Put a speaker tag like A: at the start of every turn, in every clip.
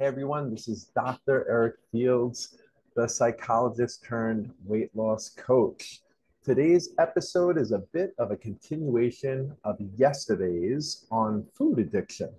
A: Hey everyone, this is Dr. Eric Fields, the psychologist turned weight loss coach. Today's episode is a bit of a continuation of yesterday's on food addiction.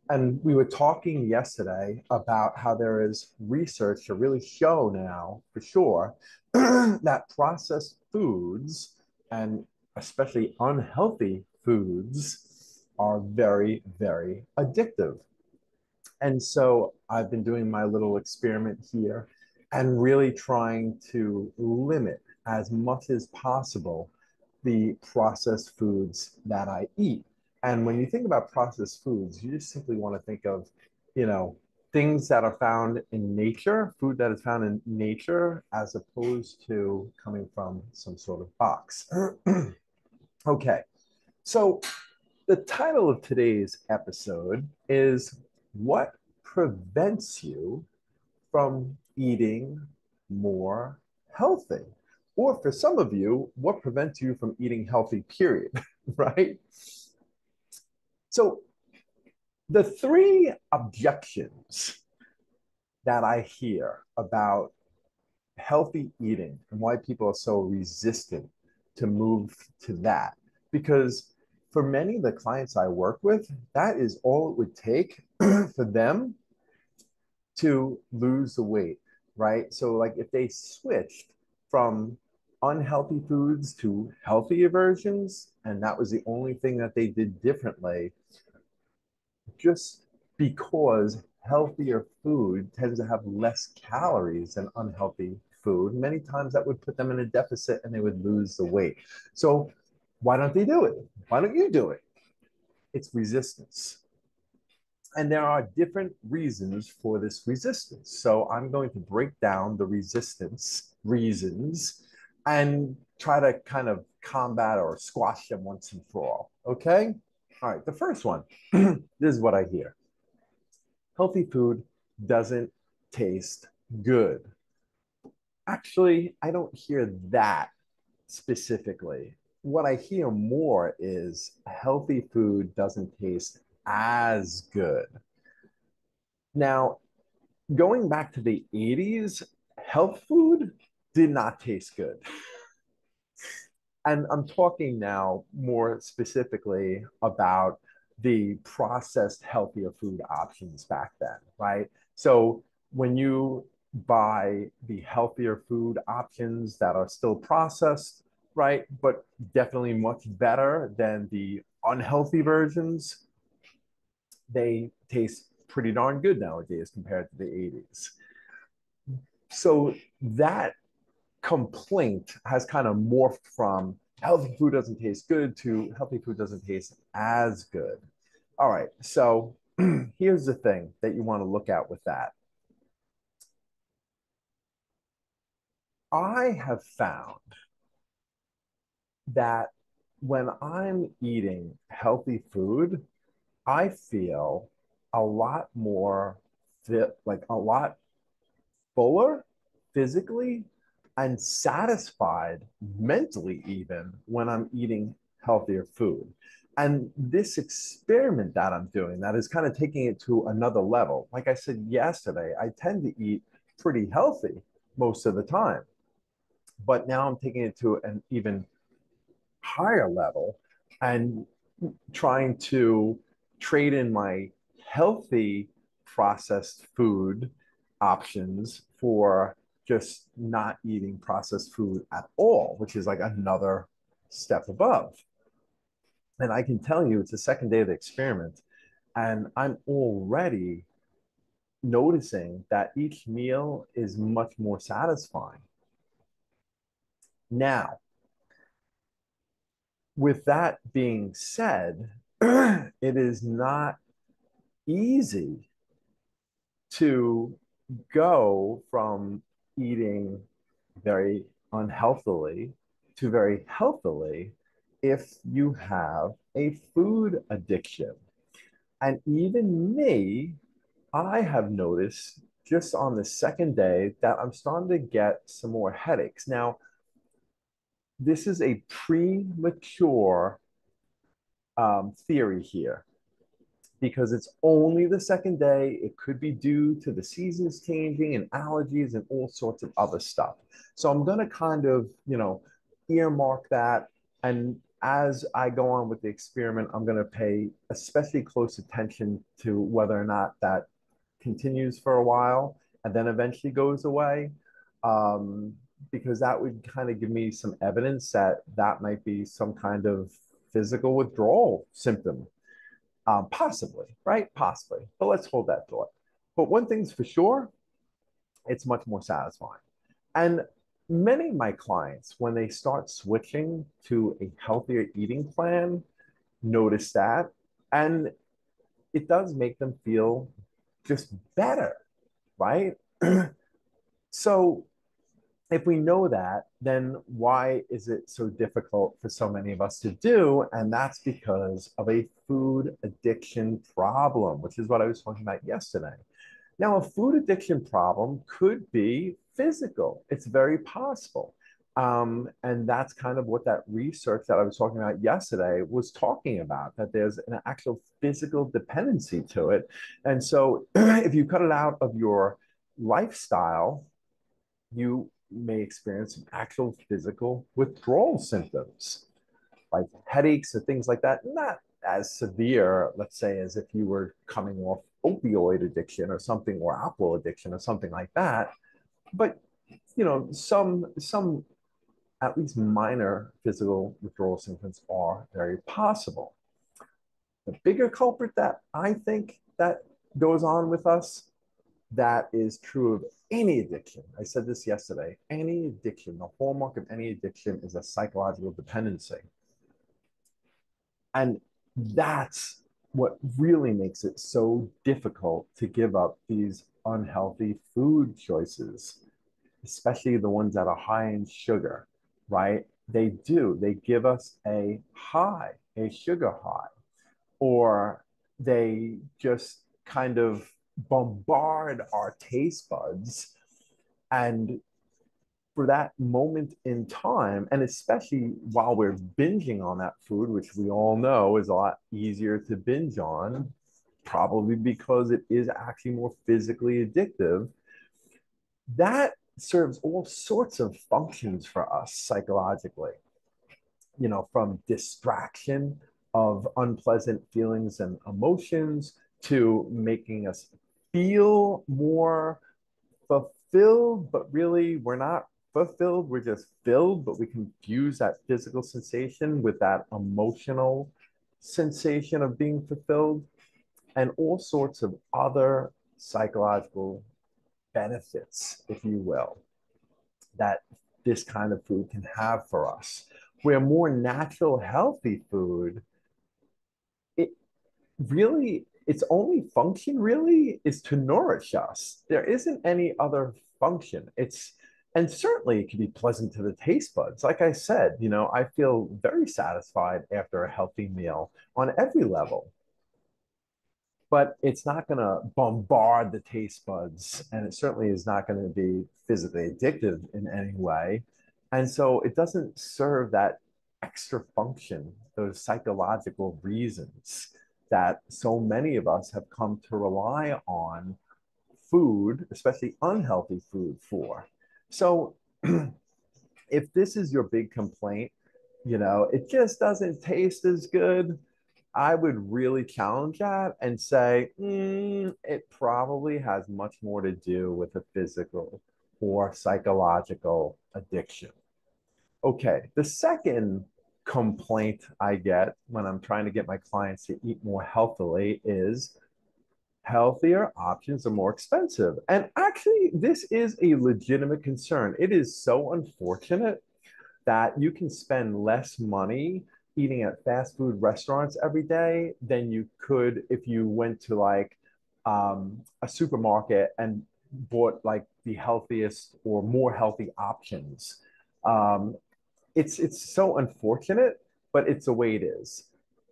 A: And we were talking yesterday about how there is research to really show now, for sure, that processed foods and especially unhealthy foods are very, very addictive. And so I've been doing my little experiment here and really trying to limit as much as possible the processed foods that I eat. And when you think about processed foods, you just simply want to think of, you know, things that are found in nature, food that is found in nature, as opposed to coming from some sort of box. Okay, so the title of today's episode is What Prevents You from Eating More Healthy? Or for some of you, what prevents you from eating healthy, period, right? So the three objections that I hear about healthy eating and why people are so resistant to move to that. Because for many of the clients I work with, that is all it would take for them to lose the weight, right? So, like, if they switched from unhealthy foods to healthier versions, and that was the only thing that they did differently, just because healthier food tends to have less calories than unhealthy food. Many times that would put them in a deficit and they would lose the weight. So why don't they do it? Why don't you do it? It's resistance. And there are different reasons for this resistance. So I'm going to break down the resistance reasons and try to kind of combat or squash them once and for all. Okay? All right, the first one, this is what I hear. Healthy food doesn't taste good. Actually, I don't hear that specifically. What I hear more is healthy food doesn't taste as good. Now, going back to the 80s, health food did not taste good. And I'm talking now more specifically about the processed healthier food options back then, right? So when you buy the healthier food options that are still processed, right, but definitely much better than the unhealthy versions, they taste pretty darn good nowadays compared to the 80s. So that complaint has kind of morphed from healthy food doesn't taste good to healthy food doesn't taste as good. All right, so here's the thing that you want to look at with that. I have found that when I'm eating healthy food, I feel a lot more fit, like a lot fuller physically and satisfied mentally, even when I'm eating healthier food. And this experiment that I'm doing, that is kind of taking it to another level. Like I said yesterday, I tend to eat pretty healthy most of the time, but now I'm taking it to an even higher level and trying to trade in my healthy processed food options for just not eating processed food at all, which is like another step above. And I can tell you, it's the second day of the experiment, and I'm already noticing that each meal is much more satisfying. Now, with that being said, it is not easy to go from eating very unhealthily to very healthily if you have a food addiction. And even me, I have noticed just on the second day that I'm starting to get some more headaches. Now, this is a premature theory here because it's only the second day. It could be due to the seasons changing and allergies and all sorts of other stuff. So I'm going to kind of, earmark that. And as I go on with the experiment, I'm going to pay especially close attention to whether or not that continues for a while and then eventually goes away. Um, because that would kind of give me some evidence that that might be some kind of physical withdrawal symptom. Possibly, right? Possibly. But let's hold that thought. But one thing's for sure, it's much more satisfying. And many of my clients, when they start switching to a healthier eating plan, notice that. And it does make them feel just better, right? So if we know that, then why is it so difficult for so many of us to do? And that's because of a food addiction problem, which is what I was talking about yesterday. Now, a food addiction problem could be physical. It's very possible. And that's kind of what that research that I was talking about yesterday was talking about, that there's an actual physical dependency to it. And so if you cut it out of your lifestyle, you may experience some actual physical withdrawal symptoms like headaches or things like that. Not as severe, let's say, as if you were coming off opioid addiction or something, or alcohol addiction or something like that. But some at least minor physical withdrawal symptoms are very possible. The bigger culprit that I think that goes on with us, that is true of any addiction. I said this yesterday. Any addiction, the hallmark of any addiction is a psychological dependency. And that's what really makes it so difficult to give up these unhealthy food choices, especially the ones that are high in sugar, right? They give us a high, a sugar high, or they just kind of bombard our taste buds. And for that moment in time, and especially while we're binging on that food, which we all know is a lot easier to binge on, probably because it is actually more physically addictive, that serves all sorts of functions for us psychologically, from distraction of unpleasant feelings and emotions to making us feel more fulfilled, but really we're not fulfilled. We're just filled, but we confuse that physical sensation with that emotional sensation of being fulfilled, and all sorts of other psychological benefits, if you will, that this kind of food can have for us. Where more natural, healthy food, it really, its only function really is to nourish us. There isn't any other function. And certainly it can be pleasant to the taste buds. Like I said, I feel very satisfied after a healthy meal on every level, but it's not going to bombard the taste buds, and it certainly is not going to be physically addictive in any way. And so it doesn't serve that extra function, those psychological reasons that so many of us have come to rely on food, especially unhealthy food, for. So if this is your big complaint, it just doesn't taste as good, I would really challenge that and say, it probably has much more to do with a physical or psychological addiction. Okay, the second complaint I get when I'm trying to get my clients to eat more healthily is healthier options are more expensive. And actually, this is a legitimate concern. It is so unfortunate that you can spend less money eating at fast food restaurants every day than you could if you went to like a supermarket and bought like the healthiest or more healthy options. Um, it's so unfortunate, but it's the way it is.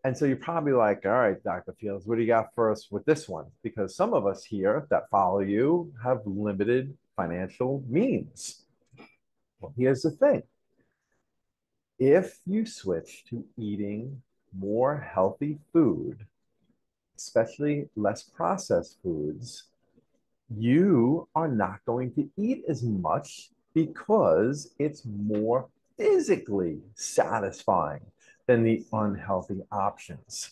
A: And so you're probably like, all right, Dr. Fields, what do you got for us with this one? Because some of us here that follow you have limited financial means. Well, here's the thing. If you switch to eating more healthy food, especially less processed foods, you are not going to eat as much because it's more physically satisfying than the unhealthy options.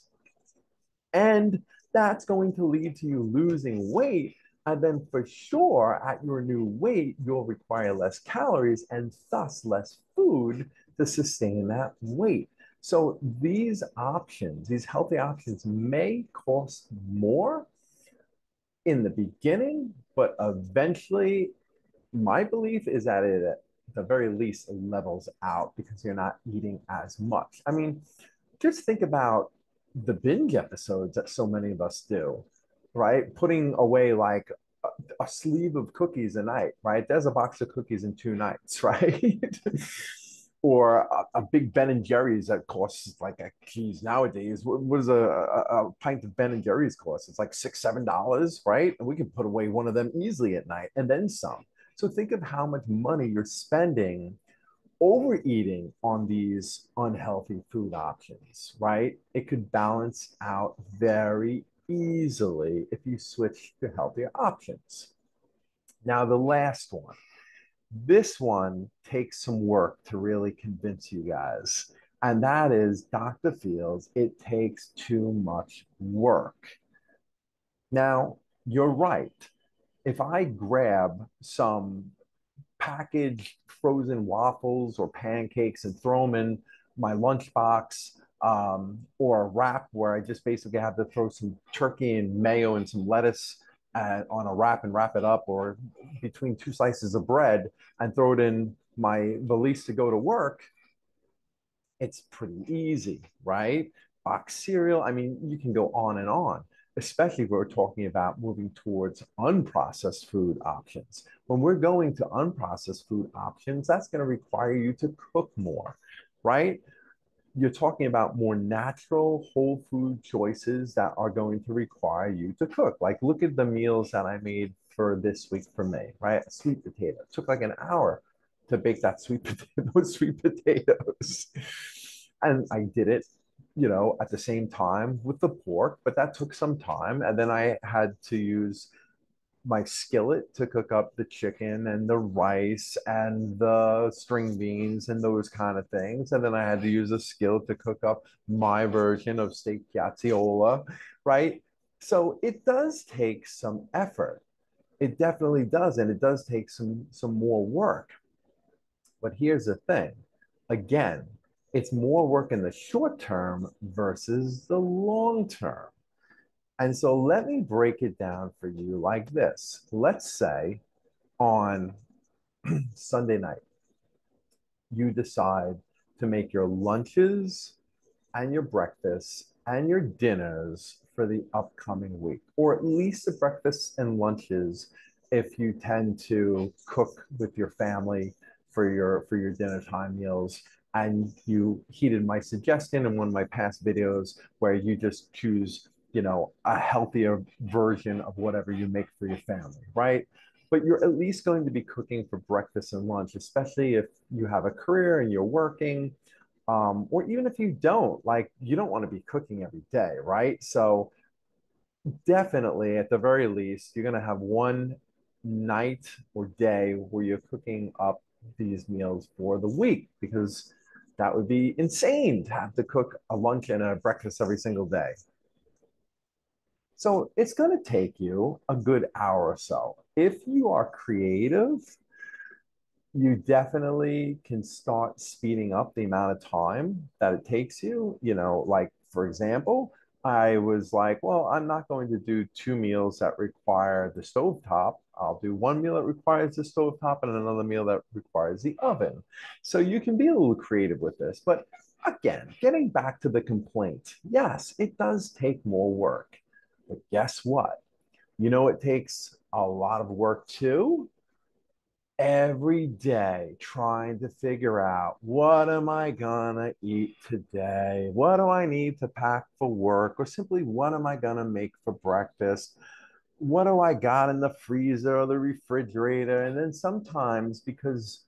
A: And that's going to lead to you losing weight. And then for sure, at your new weight, you'll require less calories and thus less food to sustain that weight. So these options, these healthy options may cost more in the beginning, but eventually, my belief is that it, at the very least, levels out because you're not eating as much. I mean, just think about the binge episodes that so many of us do, right? Putting away like a sleeve of cookies a night, right? There's a box of cookies in 2 nights, right? Or a big Ben and Jerry's that costs like a geez nowadays. What does a pint of Ben and Jerry's cost? It's like $6, $7, right? And we can put away one of them easily at night and then some. So think of how much money you're spending overeating on these unhealthy food options, right? It could balance out very easily if you switch to healthier options. Now, the last one. This one takes some work to really convince you guys. And that is Dr. Fields, it takes too much work. Now, you're right. If I grab some packaged frozen waffles or pancakes and throw them in my lunchbox, or a wrap where I just basically have to throw some turkey and mayo and some lettuce on a wrap and wrap it up, or between 2 slices of bread and throw it in my valise to go to work, it's pretty easy, right? Box cereal, I mean, you can go on and on, especially if we're talking about moving towards unprocessed food options. When we're going to unprocessed food options, that's going to require you to cook more, right? You're talking about more natural whole food choices that are going to require you to cook. Like, look at the meals that I made for this week for me, right? A sweet potato. It took like an hour to bake that sweet potato, those sweet potatoes. And I did it, at the same time with the pork, but that took some time. And then I had to use my skillet to cook up the chicken and the rice and the string beans and those kind of things. And then I had to use a skillet to cook up my version of steak piazzola, right? So it does take some effort. It definitely does, and it does take some more work. But here's the thing. Again, it's more work in the short term versus the long term. And so let me break it down for you like this. Let's say on Sunday night, you decide to make your lunches and your breakfasts and your dinners for the upcoming week, or at least the breakfasts and lunches if you tend to cook with your family for your dinner time meals. And you heeded my suggestion in one of my past videos where you just choose, a healthier version of whatever you make for your family, right? But you're at least going to be cooking for breakfast and lunch, especially if you have a career and you're working, or even if you don't, like you don't want to be cooking every day, right? So definitely, at the very least, you're going to have one night or day where you're cooking up these meals for the week, because that would be insane to have to cook a lunch and a breakfast every single day. So it's going to take you a good hour or so. If you are creative, you definitely can start speeding up the amount of time that it takes you. Like, for example, I was like, well, I'm not going to do 2 meals that require the stovetop. I'll do one meal that requires the stovetop and another meal that requires the oven. So you can be a little creative with this. But again, getting back to the complaint, yes, it does take more work. But guess what? It takes a lot of work too, every day trying to figure out, what am I gonna eat today? What do I need to pack for work? Or simply, what am I gonna make for breakfast? What do I got in the freezer or the refrigerator? And then sometimes, because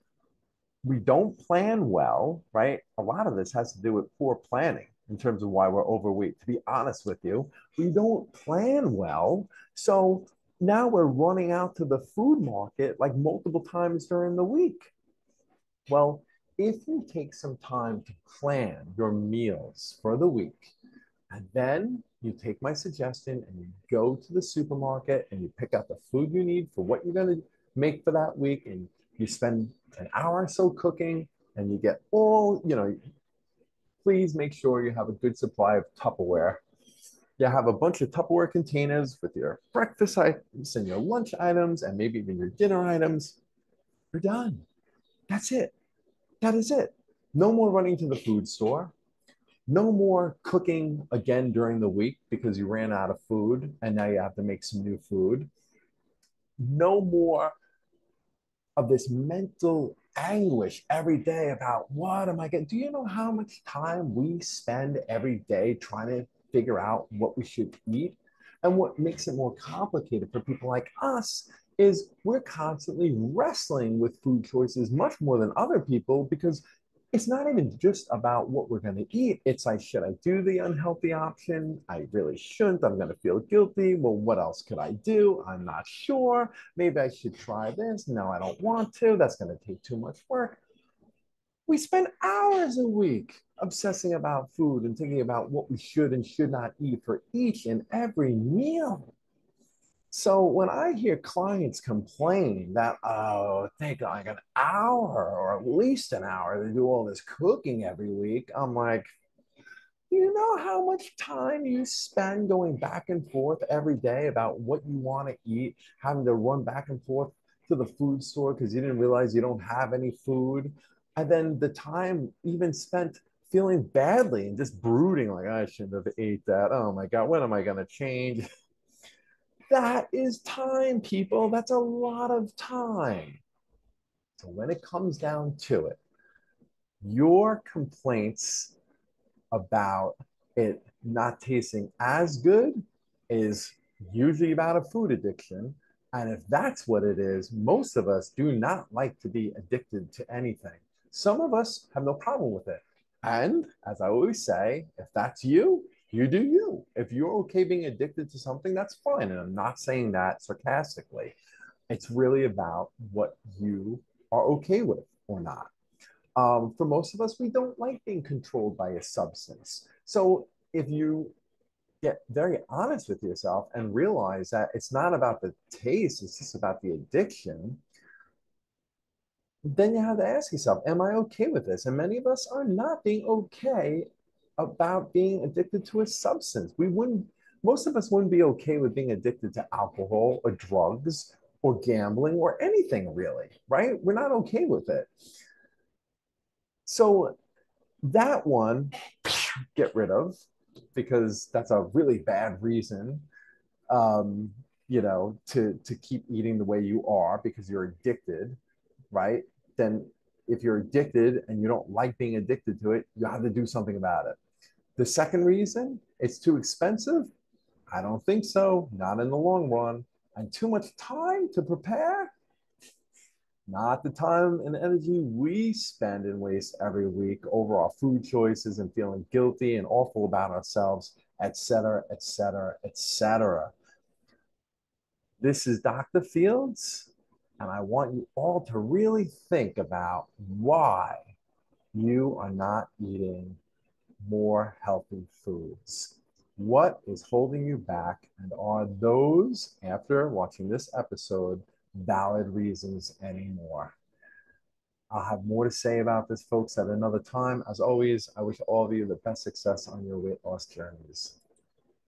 A: we don't plan well, right? A lot of this has to do with poor planning. in terms of why we're overweight. To be honest with you, we don't plan well. So now we're running out to the food market like multiple times during the week. Well, if you take some time to plan your meals for the week, and then you take my suggestion and you go to the supermarket and you pick out the food you need for what you're going to make for that week, and you spend an hour or so cooking, and you get all, please make sure you have a good supply of Tupperware. You have a bunch of Tupperware containers with your breakfast items and your lunch items and maybe even your dinner items. You're done. That's it. That is it. No more running to the food store. No more cooking again during the week because you ran out of food and now you have to make some new food. No more of this mental anguish every day about what am I getting? Do you know how much time we spend every day trying to figure out what we should eat? And what makes it more complicated for people like us is we're constantly wrestling with food choices much more than other people because it's not even just about what we're going to eat. It's like, should I do the unhealthy option? I really shouldn't. I'm going to feel guilty. Well, what else could I do? I'm not sure. Maybe I should try this. No, I don't want to. That's going to take too much work. We spend hours a week obsessing about food and thinking about what we should and should not eat for each and every meal. So when I hear clients complain that, oh, it takes like an hour or at least an hour to do all this cooking every week, I'm like, you know how much time you spend going back and forth every day about what you want to eat, having to run back and forth to the food store because you didn't realize you don't have any food. And then the time even spent feeling badly and just brooding, like, I shouldn't have ate that. Oh my God, when am I going to change? That is time, people. That's a lot of time. So when it comes down to it, your complaints about it not tasting as good is usually about a food addiction. And if that's what it is, most of us do not like to be addicted to anything. Some of us have no problem with it. And as I always say, if that's you, you do you. If you're okay being addicted to something, that's fine. And I'm not saying that sarcastically. It's really about what you are okay with or not. For most of us, we don't like being controlled by a substance. So if you get very honest with yourself and realize that it's not about the taste, it's just about the addiction, then you have to ask yourself, am I okay with this? And many of us are not being okay about being addicted to a substance. Most of us wouldn't be okay with being addicted to alcohol or drugs or gambling or anything really, right? We're not okay with it. So that one, get rid of because that's a really bad reason, um, to keep eating the way you are because you're addicted, right? Then if you're addicted and you don't like being addicted to it, you have to do something about it. The second reason, it's too expensive. I don't think so. Not in the long run. And too much time to prepare. Not the time and energy we spend and waste every week over our food choices and feeling guilty and awful about ourselves, etc., etc., etc. This is Dr. Fields, and I want you all to really think about why you are not eating more healthy foods. What is holding you back? And are those, after watching this episode, valid reasons anymore? I'll have more to say about this, folks, at another time. As always, I wish all of you the best success on your weight loss journeys.